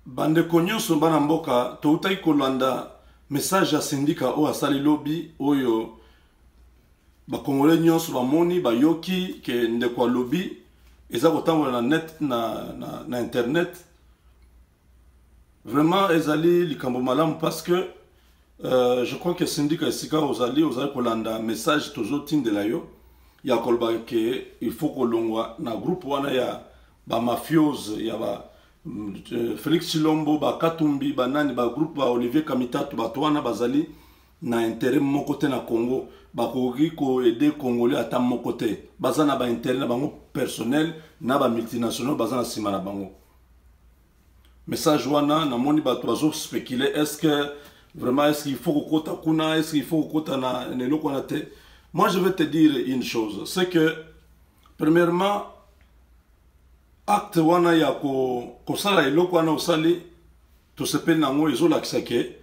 Bande nyonso bana mboka toutai kolanda message ya syndicat o asali lobby oyo bakongole nyonso bamoni bayoki ke ndeko lobby eza kotambola na net na internet. Vraiment ezali likambo malamu parce que je crois que syndicat esika ozali kolanda message tozotindela yo ya koloba ke il faut kolongwa na groupe wana ya ba mafiose ya ba Félix Chilombo, ba Katumbi, ba nani, ba groupe ba Olivier Kamitatu, ba toana bazali na intérêt mon côté na Congo, ba kogi ko aider Congolais ata mon côté. Bazana ba intérêt na bango personnel, na ba multinational bazana sima na bango. Message wana na moni ba toazo spéculer est-ce que vraiment est-ce qu'il faut kota kuna, est-ce qu'il faut kota na neloko na te. Moi je vais te dire une chose, c'est que premièrement acte wana ya kosala eloko wana osali tosepeli nango ezolakisa ke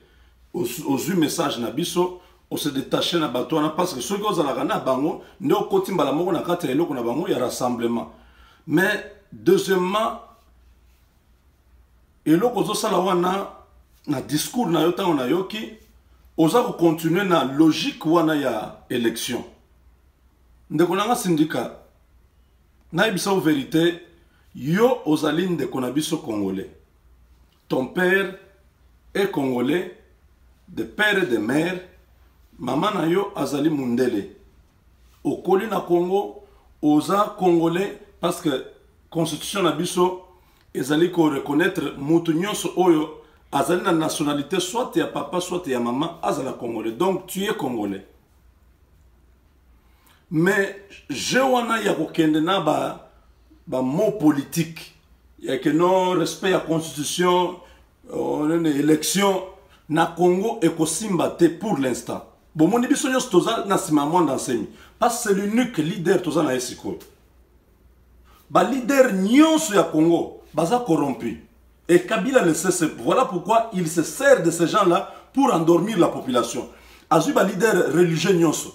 ozwi message na biso ose détaché na bato wana parce que soki ozalaka na bango nde okoti mbala moko na kati ya eloko na bango ya rassemblement. Mais deuxièmement eloko ozosala wana na discours na yo ntango na yoki oza kocontinue na logique wana ya élection. Ndeko nanga syndicat nayebisa o vérité yo ozali ndeko na biso congolais. Ton père est congolais, de père et de mère. Maman na yo azali mundele. Okoli na Congo, oza congolais parce que constitution na biso ezali ko reconnaître mutu nyonso oyo azali na nationalité soit ya papa soit ya maman azala congolais. Donc tu es congolais. Mais je wana ya kokende na ba mot politique, il y a que non respect à la constitution, élection na Congo et Kosimbate pour l'instant. Bon, mon émission est toza na simamon d'enseigne parce que c'est l'unique leader toza na esiko. Ba leader nyonso ya Congo baza corrompu et Kabila le sait. Voilà pourquoi il se sert de ces gens-là pour endormir la population. Azu ba leader religieux nyonso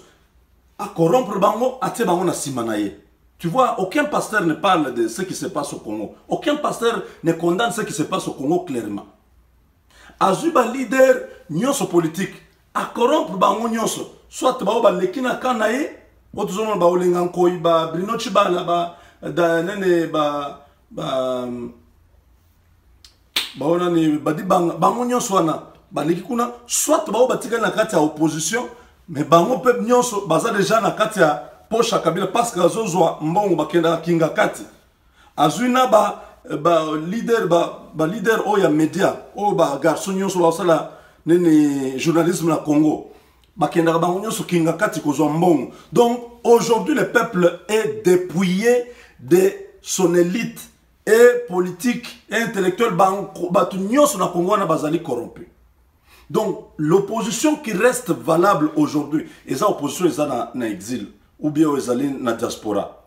a corrompre bango ate bango na simanaye. Tu vois, aucun pasteur ne parle de ce qui se passe au Congo. Aucun pasteur ne condamne ce qui se passe au Congo clairement. Azuba leader nyonso politique a corrompre bango nyonso. Soit ba lekina kanaye, otuzono ba olengankoi ba Bruno Chibala ba da nene ba onani ba di bango nyonso wana ba lekikuna soit ba batika na kati ya opposition mais bango peuple nyonso baza déjà na kati ya Pocha Kabila parce que azozwa mbongo bakenda kinga kati azwina ba leader oya media o ba garçon nyonso ba sala nene journalisme na Congo bakenda bango nyonso kinga kati kozwa mbongo. Donc aujourd'hui le peuple est dépouillé de son élite et politique et intellectuelle batu nyonso na Congo na bazali corrompu. Donc l'opposition qui reste valable aujourd'hui et ça opposition est na exil ou bien aux alliés na diaspora.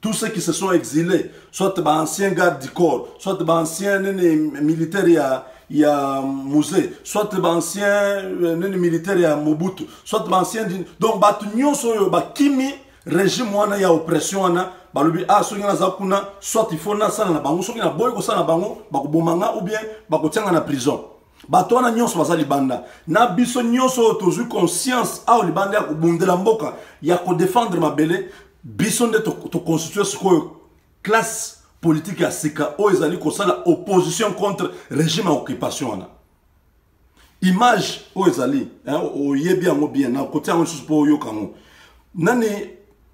Tous ceux qui se sont exilés, soit des anciens gardes du corps, soit des anciens militaires il y a musée, soit des anciens militaires il y a Mobutu, soit des anciens donc batu nyonso ba kimi régime wana ya oppression wana balobi a soki na zakuna soit il faut na sala na bango soki na boy ko sala na bango bakobomanga ou bien bakotianga na prison. Bato wana nyonso bazali banda na biso nyonso tozu conscience a libanda ya kobundela mboka ya ko défendre mabele biso nde to constituer sikoyo classe politique ya sika o ezali kosala opposition contre régime à occupation wana image o ezali o yebi yango bien na côté yango supo oyo kango nani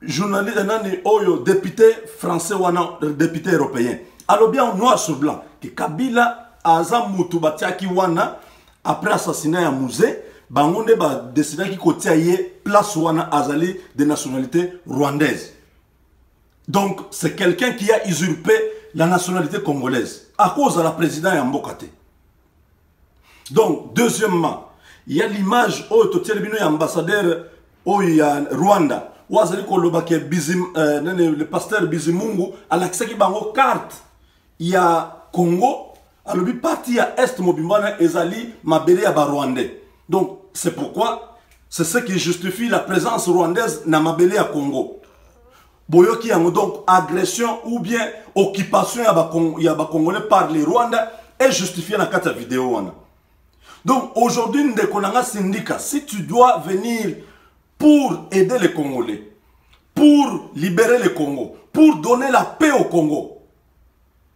journaliste nani oyo député français wana député européen alors bien noir sur blanc que Kabila aza mutu batiaki wana après assassinat ya musée bango nde ba décidaki kotia ye place wana azali de nationalité rwandaise. Donc c'est quelqu'un qui a usurpé la nationalité congolaise à cause de la présidente ya mbokate. Donc deuxièmement il y a l'image au totelbino ya ambassadeur au ya Rwanda ou azali koloba ke le pasteur Bizimungu alakisaki bango carte ya Congo. Alors, il parti à Est Mobimbana ezali mabele ya Rwandais. Donc, c'est pourquoi c'est ce qui justifie la présence rwandaise na mabele ya Congo. Boyoki yango donc agression ou bien occupation ya ba Congolais par les Rwandais est justifié dans la vidéo. Donc aujourd'hui, Ndekonanga Syndicat, si tu dois venir pour aider les Congolais, pour libérer le Congo, pour donner la paix au Congo,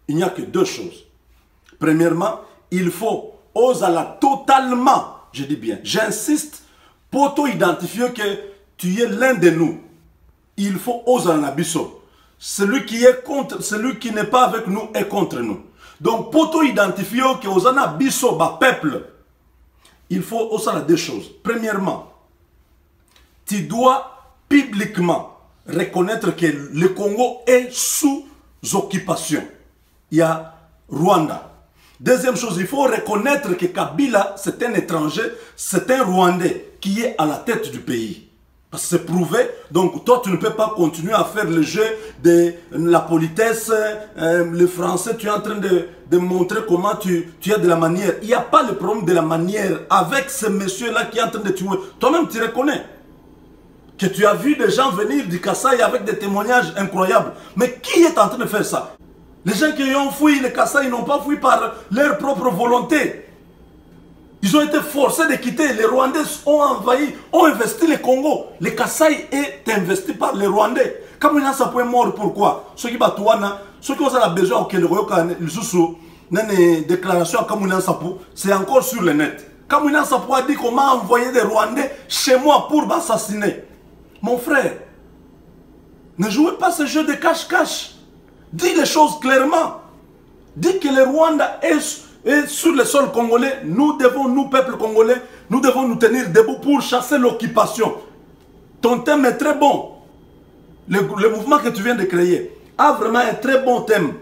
il n'y a que deux choses. Premièrement, il faut osala totalement, je dis bien, j'insiste, pour identifier que tu es l'un de nous. Il faut osala nabiso. Celui qui est contre, celui qui n'est pas avec nous est contre nous. Donc pour identifier que osana biso ba peuple, il faut osala deux choses. Premièrement, tu dois publiquement reconnaître que le Congo est sous occupation. Il y a Rwanda. Deuxième chose, il faut reconnaître que Kabila, c'est un étranger, c'est un Rwandais qui est à la tête du pays. Parce que c'est prouvé, donc toi tu ne peux pas continuer à faire le jeu de la politesse, le français, tu es en train de montrer comment tu as de la manière. Il n'y a pas le problème de la manière avec ce monsieur-là qui est en train de tuer. Toi-même tu reconnais que tu as vu des gens venir du Kasaï avec des témoignages incroyables. Mais qui est en train de faire ça? Les gens qui ont fui le Kasaï n'ont pas fui par leur propre volonté. Ils ont été forcés de quitter. Les Rwandais ont envahi, ont investi le Congo. Le Kasaï est investi par les Rwandais. Comme il y a ça point mort, pourquoi? Ceux qui ont besoin au une déclaration à Kamounan Sapou, c'est encore sur le net. Kamounan Sapou a dit comment envoyer des Rwandais chez moi pour m'assassiner. Mon frère, ne jouez pas ce jeu de cache-cache. Dis les choses clairement. Dis que le Rwanda est sur le sol congolais. Nous devons, nous, peuple congolais, nous devons nous tenir debout pour chasser l'occupation. Ton thème est très bon. Le mouvement que tu viens de créer a vraiment un très bon thème.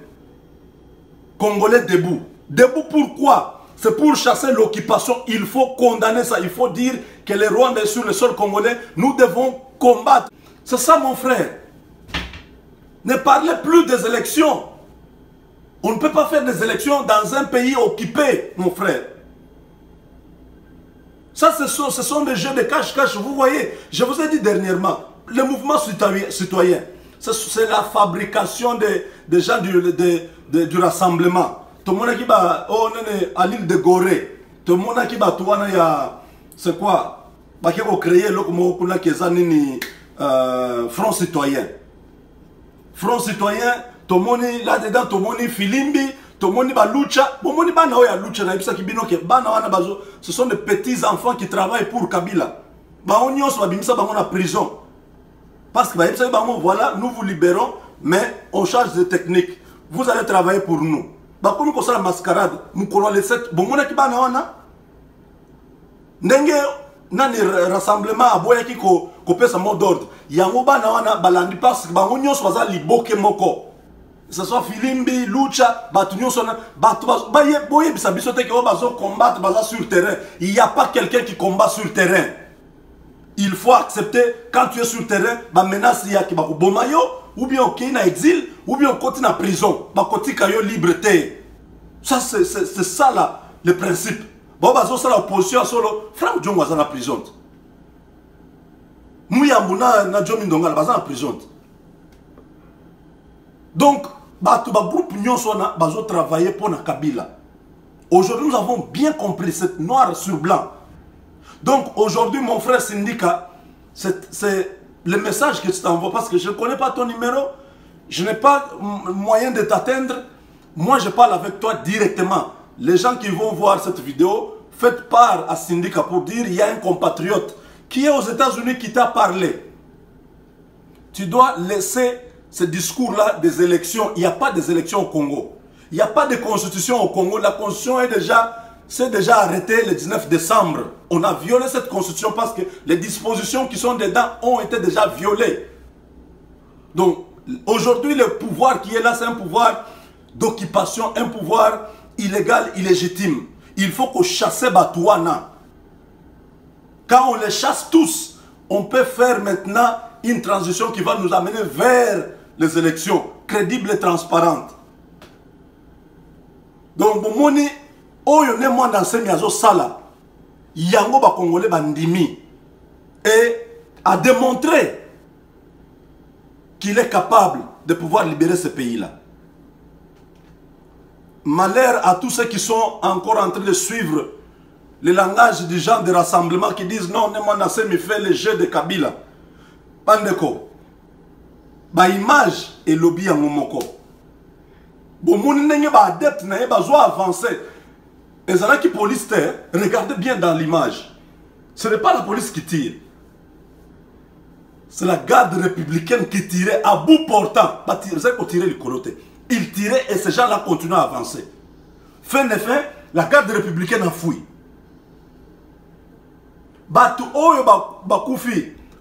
Congolais debout. Debout pourquoi? C'est pour chasser l'occupation. Il faut condamner ça. Il faut dire que le Rwanda est sur le sol congolais. Nous devons combattre. C'est ça, mon frère. Ne parlez plus des élections. On ne peut pas faire des élections dans un pays occupé, mon frère. Ça, ce sont des jeux de cache-cache. Vous voyez, je vous ai dit dernièrement, le mouvement citoyen, c'est la fabrication des gens du rassemblement. Tout le monde qui va à l'île de Gorée. Tout le monde qui va c'est quoi? Qui va créer Front Citoyen. Front Citoyen, tomoni là-dedans, tomoni Filimbi, tomoni Balucha, tomoni Banaoya Lucha, ce sont des petits enfants qui travaillent pour Kabila. On soit en prison. Parce que voilà, nous vous libérons, mais on change de technique. Vous allez travailler pour nous. Comme ça la mascarade, nous connaissons les 7. Bon, on qui banawana. Ndenge nani rassemblement à boya qui copie sa mot d'ordre. Yango banawana balandi parce que bango nyonso baza liboke moko. Que ce soit Filimbi, Lucha, batu nyonso na batu baye boye bisa biso te ke bazo combattre baza sur terrain. Il n'y a pas quelqu'un qui combat sur terrain. Il faut accepter quand tu es sur terrain, ba menace ya ki ba ko bomayo ou bien ok na exil ou bien on continue en prison. Ba koti kayo liberté. Ça c'est ça là le principe. Bon bazo ça l'opposition solo Frank Diongo baza na prison. Mouyambuna na Jomi Ndonga baza na prison. Donc ba groupe nyonso na bazo travailler pour na Kabila. Aujourd'hui nous avons bien compris cette noir sur blanc. Donc aujourd'hui mon frère Syndicat, c'est le message que tu t'envoies parce que je ne connais pas ton numéro, je n'ai pas moyen de t'atteindre. Moi je parle avec toi directement. Les gens qui vont voir cette vidéo, faites part à Syndicat pour dire il y a un compatriote qui est aux États-Unis qui t'a parlé. Tu dois laisser ce discours-là des élections. Il n'y a pas des élections au Congo. Il n'y a pas de constitution au Congo. La constitution c'est déjà arrêté le 19 décembre. On a violé cette constitution parce que les dispositions qui sont dedans ont été déjà violées. Donc, aujourd'hui, le pouvoir qui est là, c'est un pouvoir d'occupation, un pouvoir illégal, illégitime. Il faut qu'on chasse Batouana. Quand on les chasse tous, on peut faire maintenant une transition qui va nous amener vers les élections crédibles et transparentes. Donc, mon moni, oyo ne moi dans ce miazo sala, yango ba congolais bandimi et a démontré qu'il est capable de pouvoir libérer ce pays-là. malheur à tous ceux qui sont encore en train de suivre le langage des gens de rassemblement qui disent non, Nemo Nassemi fait le jeu de Kabila. Bandeko. Ba image et lobby en momoko. Bon, mon n'est pas adepte, n'est pas avancer. Et ça qui police, regardez bien dans l'image. Ce n'est pas la police qui tire. C'est la garde républicaine qui tirait à bout portant. C'est pour tirer le coloté. Il tirait et ces gens-là continuent à avancer. Fin de fin, la garde républicaine a fouillé.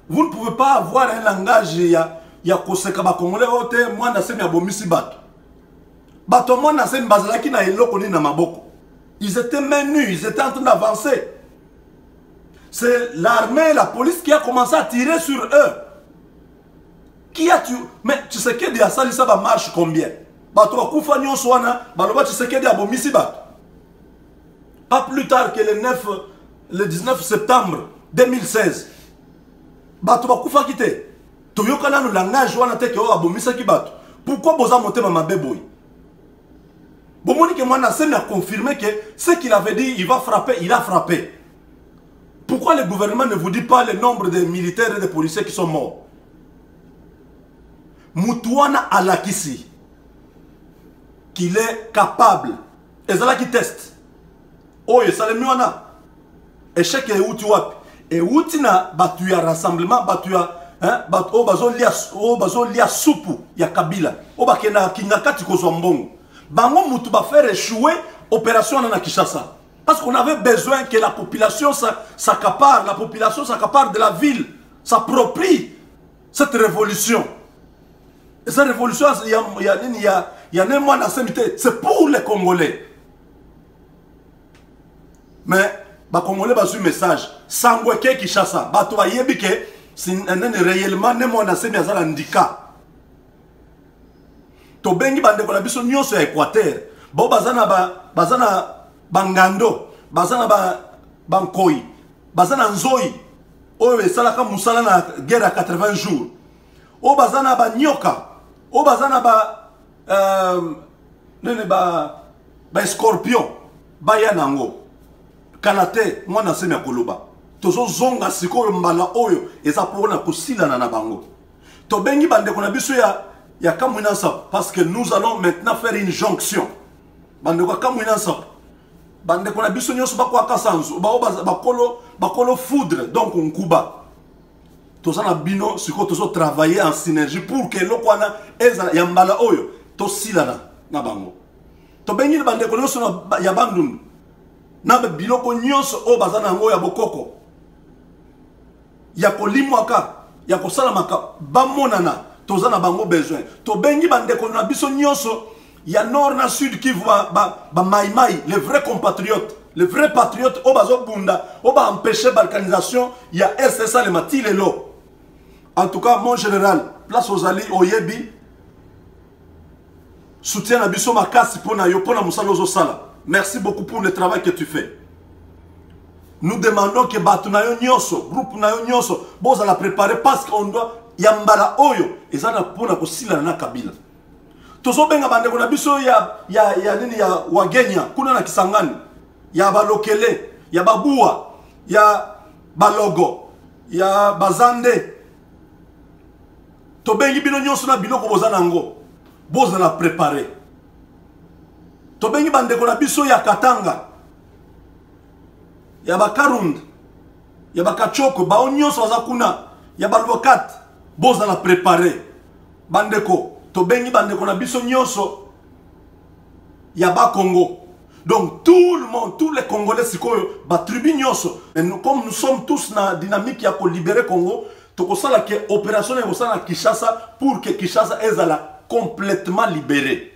Vous ne pouvez pas avoir un langage il y a koseka ba congolais ote moi na semi abomisi bato. Bato moi na semi bazalaki na eloko ni na maboko. Ils étaient mains nues, ils étaient en train d'avancer. C'est l'armée, la police qui a commencé à tirer sur eux. Qui a tué? Mais tu sais que dia sali ça va marche combien? Bato akufa nyonso wana, baloba tu sais que dia abomisi bato. Pas plus tard que le 19 septembre 2016. Bato bakufa kite. Toyokana no langage wana te ke o abomisa ki bato. Pourquoi boza monter ma beboy? Bomoni que moi Nassemi a confirmé que ce qu'il avait dit, il va frapper, il a frappé. Pourquoi le gouvernement ne vous dit pas le nombre de militaires et de policiers qui sont morts? Moutouana Alakisi, qu'il est capable. Et c'est là qui teste. Oh, et ça le miona. Échec et outi wapi. Et outi na batu ya rassemblement, batu ya o bazo lia soupu ya Kabila. O bakena kingakati kozwa mbongo. Bango mutu ba faire échouer opération na Kinshasa. Parce qu'on avait besoin que la population s'accapare, la population s'accapare de la ville, s'approprie cette révolution. Et cette révolution, il y a un mois d'ancienneté, c'est pour les Congolais. Mais les Congolais ont eu un message. Sangweke Kinshasa, bato ba yebike, c'est réellement un mois d'ancienneté à handicap. To bengi bande ko na biso nyonso ya Équateur. Bo bazana bangando, bazana bankoi, bazana nzoi. Oyo esalaka musala na guerre à 80 jours. O bazana ba nyoka, o bazana ba scorpion, ba yanango. Kanate mwana Nassemi akoloba. Tozo zonga sikoyo mbala oyo eza pona kosila na bango. To bengi bande ko na biso ya Kamwinansa, parce que nous allons maintenant faire une jonction. Bande ko Kamwinansa. Bande ko na biso nyonso bakwa kasanzu, bakolo foudre, donc on kuba. Toza na bino siko tozo travailler en synergie pour que lokwana eza ya mbala oyo to silana na bango. To bengi bande ko nyonso ya bandundu. Na biloko nyonso o bazana ngo ya bokoko. Ya kolimwaka, ya kosalamaka bamonana. Tozana bango besoin. To bengi bande ko na biso nyonso ya nord na sud qui voit ba maïmaï, les vrais compatriotes, les vrais patriotes o bazo bunda, o ba empêcher balkanisation, ya SSA le mati lelo. En tout cas, mon général, place aux alliés oyebi soutien na biso makasi pona yo pona musalo zo sala. Merci beaucoup pour le travail que tu fais. Nous demandons que Batunayo Nyoso, groupe Nayo Nyoso, boza la préparer parce qu'on doit yambala oyo ezana pona kosila na Kabila. Tozo benga bande ko na biso ya nini ya wagenya kuna na Kisangani, ya balokele, ya babua, ya balogo, ya bazande. To bengi bino nyonso na biloko bozana ngo, boza la préparer. To bengi bande ko na biso ya Katanga, ya bakarund, ya bakachoko, ba nyonso baza kuna, ya balvokat, boza la préparer. Bandeko, to bengi bandeko na biso nyonso ya ba Congo. Donc tout le monde, tous les Congolais sikoyo ba tribu nyonso. Et nous, comme nous sommes tous na dynamique ya ko libérer Congo, to ko sala ke opération na kosala Kinshasa pour que Kinshasa ezala complètement libérée.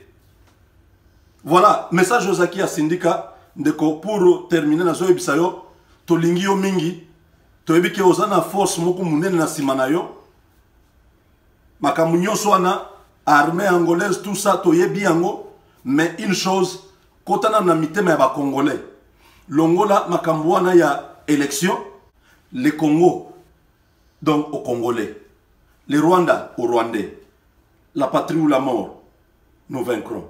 Voilà, message aux Aki à syndicat ndeko pour terminer na zo ebisayo to lingi yo mingi to ebike ozana force moko munene na simana yo. Makamu nyonso wana armée angolaise tout ça to yebi yango, mais une chose kotana na mitema ya ba Congolais. Longola makambu wana ya élection, le Congo donc aux Congolais, le Rwanda aux Rwandais. La patrie ou la mort, nous vaincrons.